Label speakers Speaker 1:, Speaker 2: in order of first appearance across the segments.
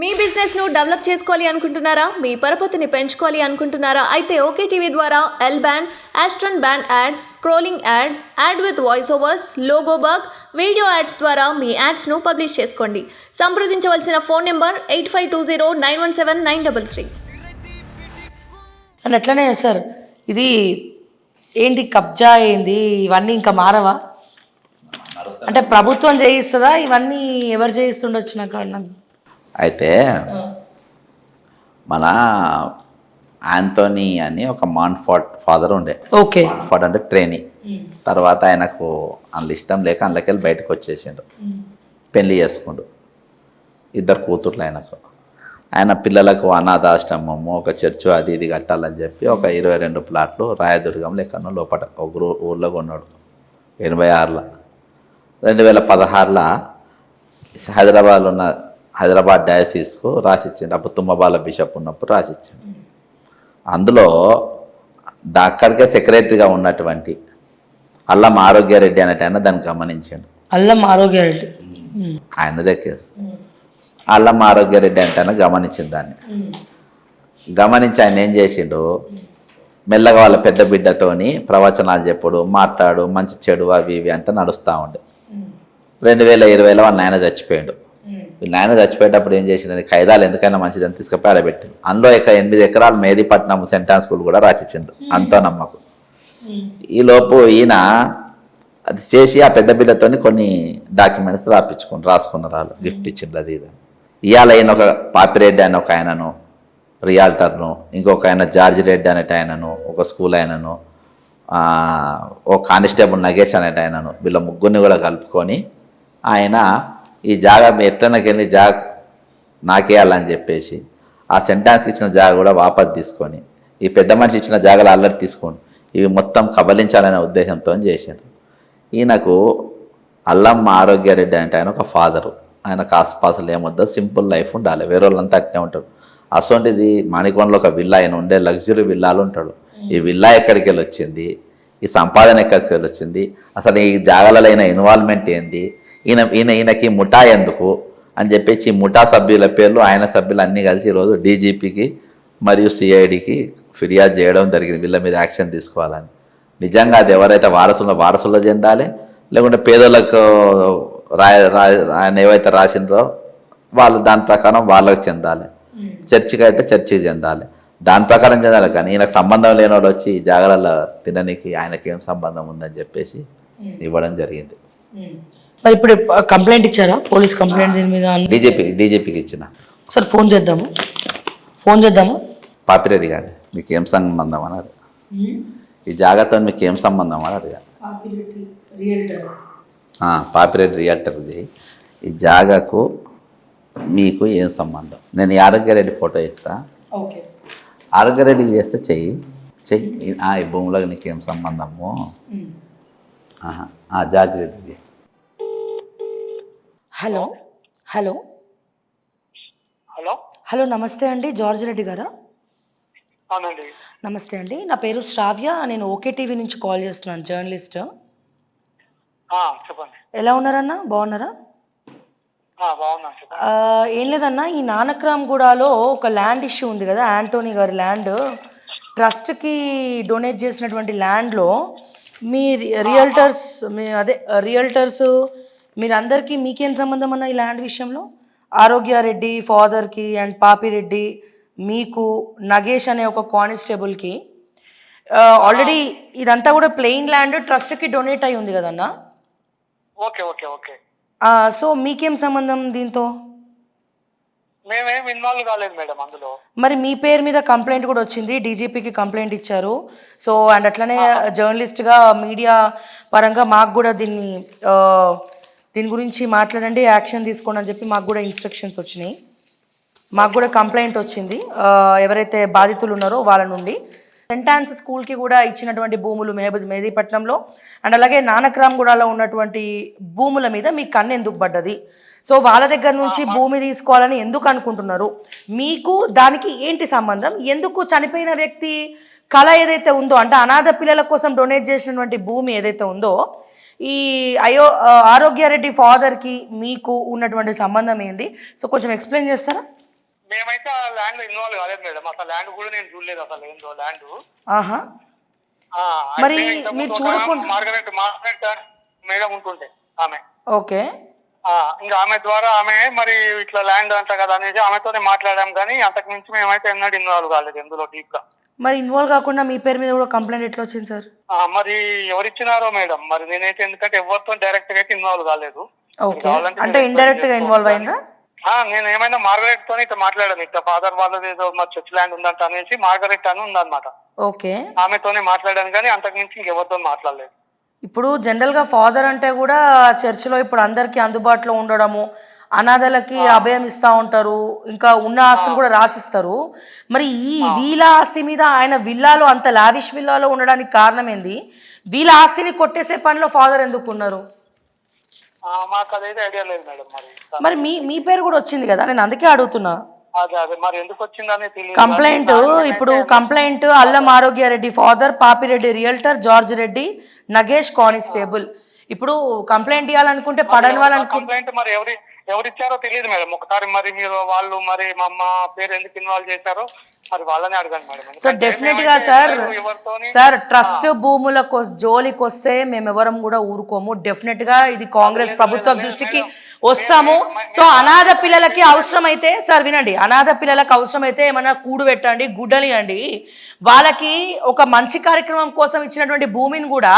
Speaker 1: మీ business ను develop చేసుకోవాలి అనుకుంటున్నారా? మీ పరపతిని పెంచుకోవాలి అనుకుంటున్నారా? అయితే ఓకే టీవీ ద్వారా L band, aston band ad, scrolling ad, ad with voice overs, logo bug, video ads ద్వారా మీ యాడ్స్ ను పబ్లిష్ చేసుకోండి. సంప్రదించవలసిన ఫోన్ నెంబర్ 8520917933.
Speaker 2: అని ఎట్లనే సార్ ఇది ఏంటి కబ్జా ఏంది ఇవన్నీ ఇంకా మారవా? అంటే ప్రభుత్వం చేయిస్తుందా? ఇవన్నీ ఎవరు చేయిస్తుండొచ్చు నాకు
Speaker 3: అయితే మన ఆంథోనీ అని ఒక మాన్ఫోర్ట్ ఫాదర్ ఉండే.
Speaker 2: ఓకే.
Speaker 3: మాన్ఫోర్ట్ అంటే ట్రైనీ. తర్వాత ఆయనకు అందులో ఇష్టం లేక అందులోకి బయటకు వచ్చేసిండు. పెళ్లి చేసుకుండు. 2 కూతుర్లు ఆయనకు. ఆయన పిల్లలకు అనాథాశ్రమము, ఒక చర్చు అది ఇది కట్టాలని చెప్పి ఒక 22 ప్లాట్లు రాయదుర్గం లెక్కను లోపల ఒక ఊళ్ళో కొన్నాడు 86లో. 2016లో హైదరాబాద్లో ఉన్న హైదరాబాద్ డయాసిస్కు రాసిచ్చిండు. అప్పుడు తుమ్మబాల బిషప్ ఉన్నప్పుడు రాసిచ్చిండు. అందులో అక్కడికే సెక్రటరీగా ఉన్నటువంటి అల్లం ఆరోగ్యారెడ్డి అనేటి ఆయన దాన్ని గమనించాడు.
Speaker 2: అల్లం ఆరోగ్యారెడ్డి
Speaker 3: ఆయన దగ్గర అల్లం ఆరోగ్యారెడ్డి అంటే ఆయన గమనించింది. దాన్ని గమనించి ఆయన ఏం చేసిండు, మెల్లగా వాళ్ళ పెద్ద బిడ్డతోని ప్రవచనాలు చెప్పుడు, మాట్లాడు, మంచి చెడు అవి ఇవి అంతా నడుస్తూ ఉండే. 2020లో వాళ్ళ నాయన చచ్చిపోయాడు. నాయన చచ్చిపోయేటప్పుడు ఏం చేసిండు, ఖైదాలు ఎందుకైనా మంచిదని తీసుకుపోయి ఆడబెట్టిండు. అందులో 8 ఎకరాలు మేదీపట్నం సెంటాన్ స్కూల్ కూడా రాసిచ్చిండు. అంతో నమ్మకు. ఈలోపు ఈయన అది చేసి ఆ పెద్ద బిడ్డతోని కొన్ని డాక్యుమెంట్స్ రాసుకున్నారు. వాళ్ళు గిఫ్ట్ ఇచ్చిండ్రు అది ఇది. ఇవాళ ఆయన ఒక పాపిరెడ్డి అని ఒక ఆయనను రియాల్టర్ను, ఇంకొక ఆయన జార్జ్ రెడ్డి అనేటి ఆయనను, ఒక స్కూల్ ఆయనను, ఓ కానిస్టేబుల్ నగేష్ అనేటి ఆయనను, వీళ్ళ ముగ్గురిని కూడా కలుపుకొని ఆయన ఈ జాగా ఎట్లనకెళ్ళి నాకేయాలని చెప్పేసి ఆ సెంటాన్స్కి ఇచ్చిన జాగా కూడా వాపసు తీసుకొని ఈ పెద్ద మనిషి ఇచ్చిన జాగాలు అల్లరి తీసుకొని ఇవి మొత్తం కబలించాలనే ఉద్దేశంతో చేశాడు. ఈయనకు అల్లం ఆరోగ్యారెడ్డి అంటే ఆయన ఒక ఫాదరు. ఆయనకు ఆస్పాసులు ఏమొద్దో, సింపుల్ లైఫ్ ఉండాలి, వేరే వాళ్ళంతా అట్నే ఉంటారు. అసొంటిది మాణికొండలో ఒక విల్లా ఆయన ఉండే లగ్జరీ విల్లాలు ఉంటాడు. ఈ విల్లా ఎక్కడికి వెళ్ళి వచ్చింది, ఈ సంపాదన ఎక్కడికి వెళ్ళి వచ్చింది, అసలు ఈ జాగాలలో అయిన ఇన్వాల్వ్మెంట్ ఏంది, ఈయనకి ముఠా ఎందుకు అని చెప్పేసి ఈ ముఠా సభ్యుల పేర్లు ఆయన సభ్యులు అన్నీ కలిసి ఈరోజు డీజీపీకి మరియు సిఐడికి ఫిర్యాదు చేయడం జరిగింది, వీళ్ళ మీద యాక్షన్ తీసుకోవాలని. నిజంగా అది ఎవరైతే వారసుల్లో చెందాలి, లేకుంటే పేదలకు ఆయన ఏవైతే రాసిందో వాళ్ళు దాని ప్రకారం వాళ్ళకి చెందాలి, చర్చికి అయితే చర్చికి చెందాలి, దాని ప్రకారం చెందాలి. కానీ ఈయనకు సంబంధం లేని వాళ్ళు వచ్చి ఈ జాగ్రత్తలో తినడానికి ఆయనకి ఏం సంబంధం ఉందని చెప్పేసి ఇవ్వడం జరిగింది.
Speaker 2: మరి ఇప్పుడు కంప్లైంట్ ఇచ్చారా? పోలీస్ కంప్లైంట్ దీని మీద
Speaker 3: డీజీపీకి ఇచ్చిన.
Speaker 2: ఒకసారి ఫోన్ చేద్దాము.
Speaker 3: పాపిరెడ్డి గారు మీకు ఏం సంబంధం అన్నారు, ఈ జాగ్రత్త మీకు ఏం సంబంధం అని అడిగారు. పాపిరెడ్డి రియల్టర్ది ఈ జాగాకు మీకు ఏం సంబంధం? నేను ఈ ఆరోగ్యారెడ్డి ఫోటో ఇస్తా, ఆరోగ్యారెడ్డికి చేస్తే చెయ్యి ఈ భూమిలోకి నీకేం సంబంధము? జార్జ్ రెడ్డిది.
Speaker 2: హలో హలో
Speaker 4: హలో
Speaker 2: హలో నమస్తే అండి, జార్జ్ రెడ్డి గారా?
Speaker 4: అవునండి.
Speaker 2: నమస్తే అండి, నా పేరు శ్రావ్య, నేను ఓకే టీవీ నుంచి కాల్ చేస్తున్నాను, జర్నలిస్ట్.
Speaker 4: చెప్పండి.
Speaker 2: ఎలా ఉన్నారన్నా, బాగున్నారా?
Speaker 4: బాగున్నా.
Speaker 2: ఏం లేదన్నా, ఈ నానక్రామ్గూడలో ఒక ల్యాండ్ ఇష్యూ ఉంది కదా, ఆంటోనీ గారి ల్యాండ్, ట్రస్ట్కి డొనేట్ చేసినటువంటి ల్యాండ్లో మీ రియల్టర్స్ మీరందరికీ మీకేం సంబంధం అన్న ఈ ల్యాండ్ విషయంలో? ఆరోగ్యారెడ్డి ఫాదర్కి అండ్ పాపిరెడ్డి, మీకు నగేష్ అనే ఒక కానిస్టేబుల్కి ఆల్రెడీ ఇదంతా కూడా ప్లెయిన్ ల్యాండ్ ట్రస్ట్కి డొనేట్ అయి ఉంది కదన్నా.
Speaker 4: Okay okay okay.
Speaker 2: సో మీకేం సంబంధం దీంతో?
Speaker 4: మేమేం ఇన్వాల్వ్ కాలేదు మేడం అందులో.
Speaker 2: మరి మీ పేరు మీద కంప్లైంట్ కూడా వచ్చింది, డీజీపీకి కంప్లైంట్ ఇచ్చారు. సో అండ్ అట్లనే జర్నలిస్ట్గా మీడియా పరంగా మాకు కూడా దీని గురించి మాట్లాడండి, యాక్షన్ తీసుకోండి అని చెప్పి మాకు కూడా ఇన్స్ట్రక్షన్స్ వచ్చినాయి. మాకు కూడా కంప్లైంట్ వచ్చింది ఎవరైతే బాధితులు ఉన్నారో వాళ్ళ నుండి. సెంటాన్స్ స్కూల్కి కూడా ఇచ్చినటువంటి భూములు మేదీపట్నంలో అండ్ అలాగే నానక్రామ్గూడలో ఉన్నటువంటి భూముల మీద మీ కన్ను ఎందుకు పడ్డది? సో వాళ్ళ దగ్గర నుంచి భూమి తీసుకోవాలని ఎందుకు అనుకుంటున్నారు? మీకు దానికి ఏంటి సంబంధం? ఎందుకు చనిపోయిన వ్యక్తి కళ ఏదైతే ఉందో, అంటే అనాథ పిల్లల కోసం డొనేట్ చేసినటువంటి భూమి ఏదైతే ఉందో, ఈ ఆరోగ్యారెడ్డి ఫాదర్కి మీకు ఉన్నటువంటి సంబంధం ఏంటి? సో కొంచెం ఎక్స్ప్లెయిన్ చేస్తారా?
Speaker 4: మేమైతే ఆ ల్యాండ్ లో ఇన్వాల్వ్ కాలేదు మేడం. అసలు ల్యాండ్ కూడా నేను చూడలేదు, అసలు ఏందో ల్యాండ్.
Speaker 2: ఆహా మరి మీరు చూడకుండా
Speaker 4: మార్గరెట్ మేడం ఉంటుంటే ఆమె,
Speaker 2: ఓకే
Speaker 4: ఇంకా ఆమె ద్వారా ఆమె మరి ఇట్లా ల్యాండ్ అంట కదా అనేది ఆమెతోనే మాట్లాడాం, కానీ అంతకు మించి మేమైతే ఎన్నడూ ఇన్వాల్వ్ కాలేదు ఎందులో డీప్ గా.
Speaker 2: మరి ఇన్వాల్వ్ కాకుండా మీ పేరు మీద కూడా కంప్లైంట్ ఎట్లా వచ్చింది సార్?
Speaker 4: మరి ఎవరిచ్చినారో మేడం, మరి నేనైతే ఎందుకంటే ఎవరితో డైరెక్ట్ గా అయితే ఇన్వాల్వ్ కాలేదు.
Speaker 2: ఓకే అంటే ఇండైరెక్ట్ గా ఇన్వాల్వ్ అయినరా?
Speaker 4: నేను ఏమైనా మార్గరెట్ తోనే ఇట్లా మాట్లాడాను, ఇట్లా ఫాదర్ వాళ్ళది ఏదో మా చర్చ్ ల్యాండ్ ఉందంట అనేసి మార్గరెట్ అని ఉందన్నమాట.
Speaker 2: ఓకే
Speaker 4: ఆమెతోనే మాట్లాడాను, కానీ అంతకు మించి ఇంకెవరితో మాట్లాడలేదు.
Speaker 2: ఇప్పుడు జనరల్గా ఫాదర్ అంటే కూడా చర్చిలో ఇప్పుడు అందరికీ అందుబాటులో ఉండడము, అనాథలకి అభయం ఇస్తూ ఉంటారు, ఇంకా ఉన్న ఆస్తిని కూడా రాసిస్తారు. మరి ఈ వీళ్ళ ఆస్తి మీద ఆయన విల్లాలో అంత లావిష్ విల్లాలో ఉండడానికి కారణం ఏంది? వీళ్ళ ఆస్తిని కొట్టేసే పనిలో ఫాదర్ ఎందుకు ఉన్నారు?
Speaker 4: మాకు అదైతే ఐడియా లేదు మేడం.
Speaker 2: మరి మీ పేరు కూడా వచ్చింది కదా, నేను అందుకే అడుగుతున్నా.
Speaker 4: అదే మరి ఎందుకు వచ్చిందని తెలియదు.
Speaker 2: Complaint Allam Arogya Reddy father, Papi Reddy realtor, George Reddy, Nagesh constable. ఇప్పుడు కంప్లైంట్ ఇవ్వాలనుకుంటే పడని వాళ్ళని
Speaker 4: కంప్లైంట్ మరి ఎవరిచ్చారో తెలియదు మేడం. ఒకసారి మరి మీరు వాళ్ళు మరి మా అమ్మ పేరు ఎందుకు ఇన్వాల్వ్ చేశారో మరి వాళ్ళని అడగండి మేడం.
Speaker 2: సో డెఫినెట్ గా సార్ ట్రస్ట్ భూముల జోలికి వస్తే మేము ఎవరం కూడా ఊరుకోము. డెఫినెట్ గా ఇది కాంగ్రెస్ ప్రభుత్వ దృష్టికి వస్తాము. సో అనాథ పిల్లలకి అవసరమైతే సార్ వినండి, అనాథ పిల్లలకు అవసరమైతే ఏమన్నా కూడు పెట్టండి, గుడ్డలియండి. వాళ్ళకి ఒక మంచి కార్యక్రమం కోసం ఇచ్చినటువంటి భూమిని కూడా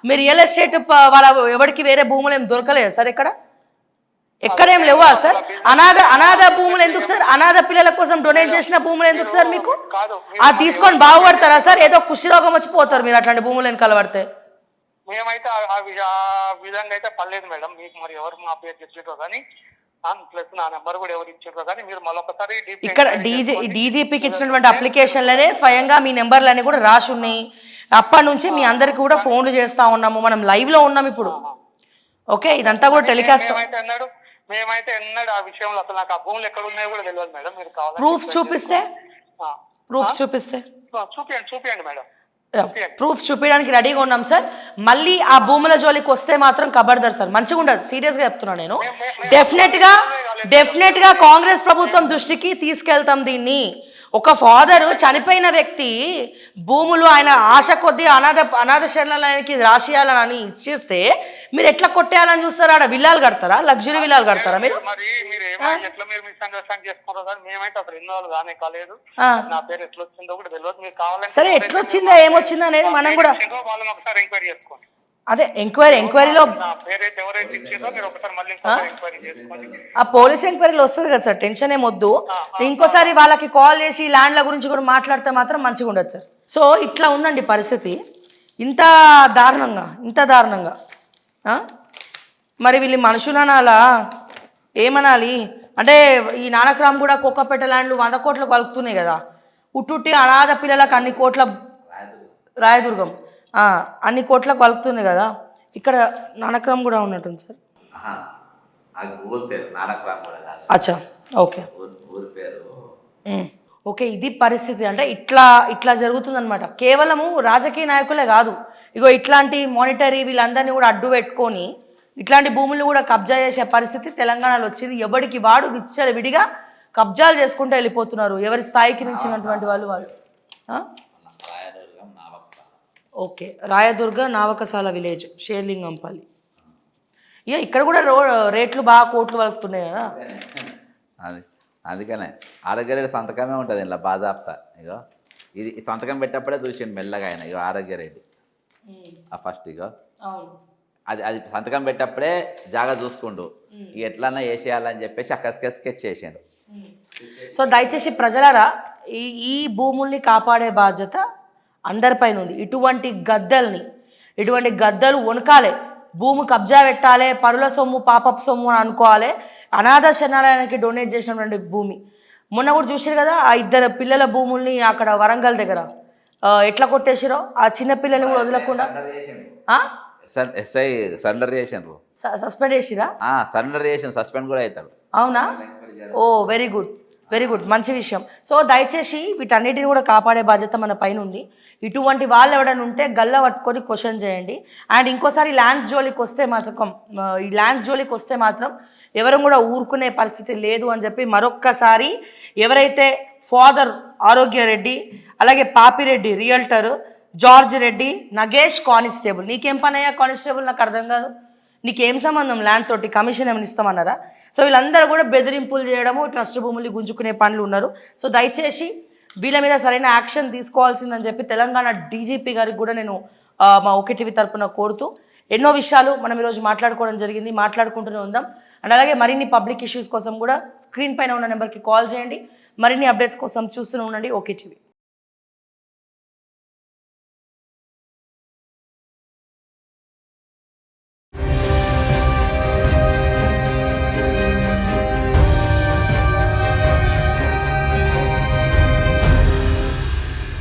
Speaker 2: మీరు రియల్ ఎస్టేట్ వాళ్ళ ఎవరికి వేరే భూములు ఏం దొరకలేదు సార్, ఎక్కడేం లేవా సార్? అనాథ భూములు ఎందుకు సార్? అనాథ పిల్లల కోసం డొనేట్ చేసిన భూములు ఎందుకు సార్ మీకు? అది తీసుకొని బాగుపడతారా సార్? ఏదో కుష్ఠరోగం వచ్చిపోతారు మీరు అట్లాంటి భూములు వెనకాల పడితే.
Speaker 4: మేమైతే ఆ విధంగా అయితే పర్లేదు మేడం. మీకు మరి ఎవరు మా పేరు చెప్పారో కానీ ప్లస్ నా నెంబర్ కూడా ఎవరు ఇచ్చారో కానీ మీరు మళ్ళొకసారి
Speaker 2: ఇక్కడ డీజీపీకి ఇచ్చినటువంటి అప్లికేషన్లనే స్వయంగా మీ నెంబర్లన్నీ కూడా రాసి ఉన్నాయి. అప్పటి నుంచి మీ అందరికి కూడా ఫోన్లు చేస్తా ఉన్నాము, మనం లైవ్ లో ఉన్నాం ఇప్పుడు. ఓకే ఇదంతా కూడా టెలికాస్ట్.
Speaker 4: మేమైతే ఎన్నడూ ఆ విషయంలో అసలు నాకు ఆ భూములు ఎక్కడ ఉన్నాయో కూడా తెలియదు మేడం. మీరు కావాలి
Speaker 2: ప్రూఫ్స్ చూపిస్తే
Speaker 4: చూపియండి మేడం.
Speaker 2: ప్రూఫ్స్ చూపించడానికి రెడీగా ఉన్నాం సార్. మళ్ళీ ఆ భూముల జోలికి వస్తే మాత్రం కబర్దార్ సార్, మంచిగా ఉండదు. సీరియస్గా చెప్తున్నా నేను. డెఫినెట్ గా కాంగ్రెస్ ప్రభుత్వం దృష్టికి తీసుకెళ్తాం దీన్ని. ఒక ఫాదరు చనిపోయిన వ్యక్తి భూములు ఆయన ఆశ కొద్దీ అనాథ శరణాలయానికి రాసియాలని ఇచ్చేస్తే మీరు ఎట్లా కొట్టేయాలని చూస్తారా? ఆడ విల్లాలు కడతారా? లగ్జరీ విల్లాలు కడతారా మీరు? సరే ఎట్లొచ్చిందా ఏమొచ్చిందా అనేది మనం కూడా అదే ఎంక్వైరీలో ఆ పోలీస్ ఎంక్వైరీలో వస్తుంది కదా సార్, టెన్షన్ ఏమొద్దు. ఇంకోసారి వాళ్ళకి కాల్ చేసి ల్యాండ్ల గురించి కూడా మాట్లాడితే మాత్రం మంచిగా ఉండదు సార్. సో ఇట్లా ఉందండి పరిస్థితి, ఇంత దారుణంగా మరి వీళ్ళు మనుషులు అనాలా ఏమనాలి? అంటే ఈ నానక్రామ్ కూడా కోకపేట ల్యాండ్లు 100 కోట్లకు వలుకుతున్నాయి కదా, ఉట్టుట్టి అనాథ పిల్లలకు అన్ని కోట్ల, రాయదుర్గం అన్ని కోట్లకు వలుకుతుంది కదా. ఇక్కడ నానక్రామ్ కూడా ఉన్నట్టుంది సార్. అచ్చా ఓకే ఓకే ఇది పరిస్థితి. అంటే ఇట్లా జరుగుతుందన్నమాట. కేవలము రాజకీయ నాయకులే కాదు, ఇగో ఇట్లాంటి మానిటరీ వీళ్ళందరినీ కూడా అడ్డు పెట్టుకొని ఇట్లాంటి భూములు కూడా కబ్జా చేసే పరిస్థితి తెలంగాణలో వచ్చింది. ఎవరికి వాడు విడిగా కబ్జాలు చేసుకుంటూ వెళ్ళిపోతున్నారు, ఎవరి స్థాయికి మించినటువంటి వాళ్ళు. ఓకే రాయదుర్గ నావకసాల విలేజ్ షేర్లింగంపల్లి. ఇక ఇక్కడ కూడా రేట్లు బాగా కోట్లు వలుకుతున్నాయి కదా.
Speaker 3: అందుకనే ఆరోగ్యరెడ్డి సంతకమే ఉంటుంది ఇలా బాధాప్తా. ఇగో ఇది సంతకం పెట్టేప్పుడే చూసిండు మెల్లగా ఆయన. ఇగో ఆరోగ్యరెడ్డి ఫస్ట్ ఇగో అది సంతకం పెట్టేప్పుడే జాగా చూసుకుండు ఎట్లన్నా వేసేయాలని చెప్పేసి అక్కడ స్కెచ్ చేసాడు.
Speaker 2: సో దయచేసి ప్రజలారా ఈ భూముల్ని కాపాడే బాధ్యత అందరిపైన ఉంది. ఇటువంటి గద్దలు వణకాలే, భూమి కబ్జా పెట్టాలి, పరుల సొమ్ము పాపపు సొమ్ము అని అనుకోవాలి. అనాథ శరణాలయానికి డొనేట్ చేసినటువంటి భూమి మొన్న కూడా చూసారు కదా, ఆ 2 పిల్లల భూముల్ని అక్కడ వరంగల్ దగ్గర ఎట్లా కొట్టేసారో. ఆ చిన్న పిల్లల్ని కూడా వదలకుండా
Speaker 3: సరెండర్ చేసిండ్రు,
Speaker 2: సస్పెండ్ చేసిరా.
Speaker 3: సరెండర్ చేసిన సస్పెండ్ కూడా అవుతాడు.
Speaker 2: అవునా? ఓ వెరీ గుడ్. వెరీ గుడ్, మంచి విషయం. సో దయచేసి వీటన్నిటిని కూడా కాపాడే బాధ్యత మన పైన ఉంది. ఇటువంటి వాళ్ళు ఎవరైనా ఉంటే గల్ల పట్టుకొని క్వశ్చన్ చేయండి. అండ్ ఇంకోసారి ల్యాండ్స్ జోలికి వస్తే మాత్రం ఎవరు కూడా ఊరుకునే పరిస్థితి లేదు అని చెప్పి మరొక్కసారి ఎవరైతే ఫాదర్ ఆరోగ్య రెడ్డి, అలాగే Papireddy realtor, George Reddy, Nagesh constable, నీకేం పని అయ్యా కానిస్టేబుల్, నాకు అర్థం కాదు, నీకేం సంబంధం ల్యాండ్ తోటి, కమిషన్ ఏమైనా ఇస్తామన్నారా? సో వీళ్ళందరూ కూడా బెదిరింపులు చేయడము, ట్రస్ట్ భూములు గుంజుకునే పనులు ఉన్నారు. సో దయచేసి వీళ్ళ మీద సరైన యాక్షన్ తీసుకోవాల్సిందని చెప్పి తెలంగాణ డీజీపీ గారికి కూడా నేను మా ఓకే టీవీ తరపున కోరుతూ ఎన్నో విషయాలు మనం ఈరోజు మాట్లాడుకోవడం జరిగింది, మాట్లాడుకుంటూనే ఉందాం. అండ్ అలాగే మరిన్ని పబ్లిక్ ఇష్యూస్ కోసం కూడా స్క్రీన్ పైన ఉన్న నెంబర్కి కాల్ చేయండి. మరిన్ని అప్డేట్స్ కోసం చూస్తూనే ఉండండి ఓకే టీవీ.